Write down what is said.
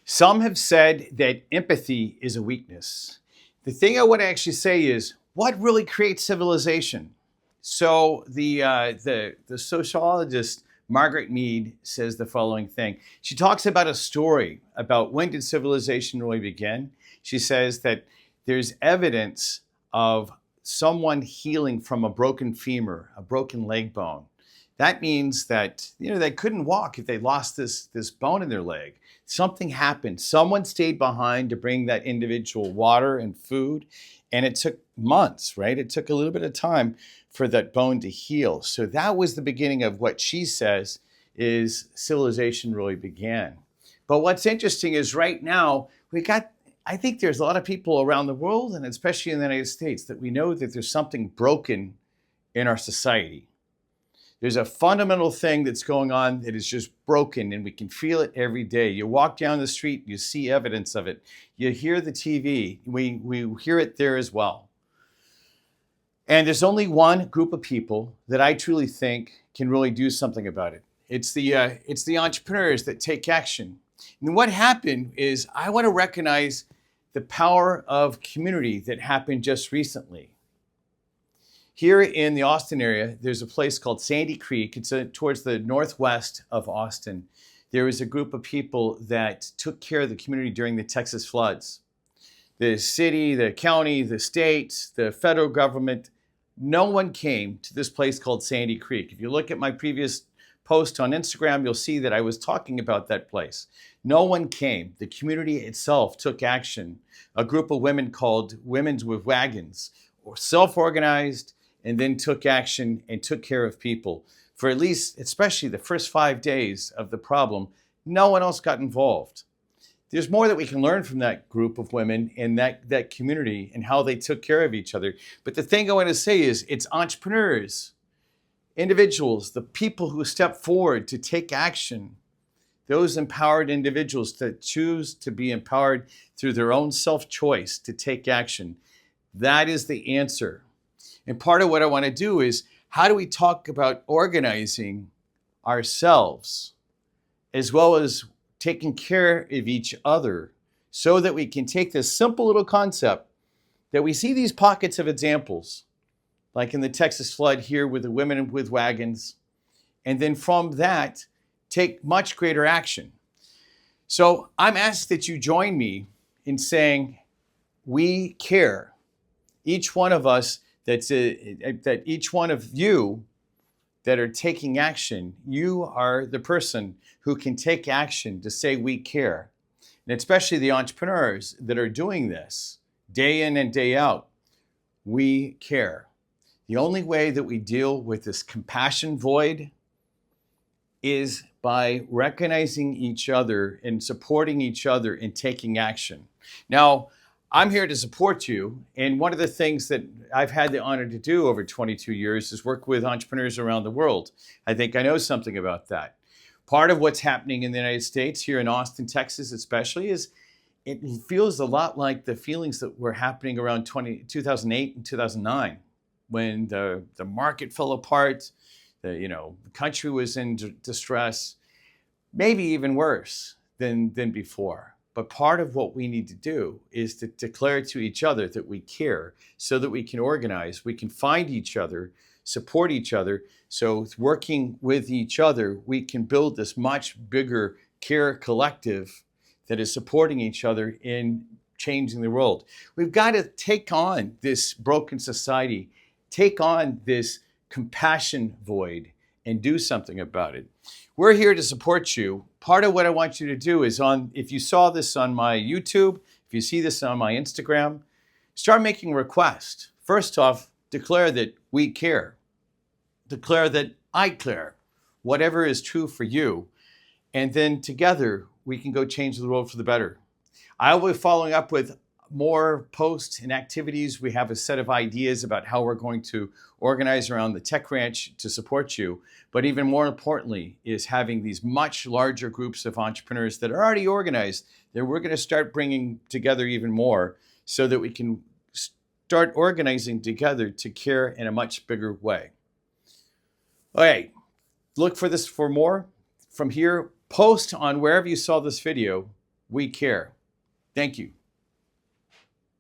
Some have said that empathy is a weakness. The thing I want to actually say is, what really creates civilization? So the sociologist Margaret Mead says the following thing. She talks about a story about when did civilization really begin. She says that there's evidence of someone healing from a broken femur, a broken leg bone. That means that they couldn't walk if they lost this bone in their leg. Something happened. Someone stayed behind to bring that individual water and food, and it took months, right? It took a little bit of time for that bone to heal. So that was the beginning of what she says is civilization really began. But what's interesting is right now I think there's a lot of people around the world, and especially in the United States, that we know that there's something broken in our society. There's a fundamental thing that's going on that is just broken, and we can feel it every day. You walk down the street, you see evidence of it. You hear the TV, we hear it there as well. And there's only one group of people that I truly think can really do something about it. It's the entrepreneurs that take action. And what happened is I want to recognize the power of community that happened just recently. Here in the Austin area, there's a place called Sandy Creek. It's towards the northwest of Austin. There was a group of people that took care of the community during the Texas floods. The city, the county, the state, the federal government, no one came to this place called Sandy Creek. If you look at my previous post on Instagram, you'll see that I was talking about that place. No one came. The community itself took action. A group of women called Women's with Wagons were self-organized and then took action and took care of people. For at least, especially the first 5 days of the problem, no one else got involved. There's more that we can learn from that group of women and that community and how they took care of each other. But the thing I want to say is it's entrepreneurs, individuals, the people who step forward to take action, those empowered individuals that choose to be empowered through their own self-choice to take action. That is the answer. And part of what I want to do is, how do we talk about organizing ourselves as well as taking care of each other so that we can take this simple little concept that we see these pockets of examples, like in the Texas flood here with the women with wagons, and then from that, take much greater action. So I'm asked that you join me in saying, we care. Each one of us, that each one of you that are taking action, you are the person who can take action to say we care. And especially the entrepreneurs that are doing this day in and day out, we care. The only way that we deal with this compassion void is by recognizing each other and supporting each other and taking action. Now, I'm here to support you, and one of the things that I've had the honor to do over 22 years is work with entrepreneurs around the world. I think I know something about that. Part of what's happening in the United States, here in Austin, Texas especially, is it feels a lot like the feelings that were happening around 2008 and 2009, when the market fell apart, the country was in distress, maybe even worse than before. But part of what we need to do is to declare to each other that we care so that we can organize, we can find each other, support each other. So working with each other, we can build this much bigger care collective that is supporting each other in changing the world. We've got to take on this broken society, take on this compassion void, and do something about it. We're here to support you. Part of what I want you to do is, if you saw this on my YouTube, if you see this on my Instagram, start making a request. First off, declare that we care. Declare that I care. Whatever is true for you. And then together, we can go change the world for the better. I will be following up with more posts and activities. We have a set of ideas about how we're going to organize around the Tech Ranch to support you. But even more importantly is having these much larger groups of entrepreneurs that are already organized that we're going to start bringing together even more so that we can start organizing together to care in a much bigger way. Okay, look for this for more. From here, post on wherever you saw this video we care. Thank you.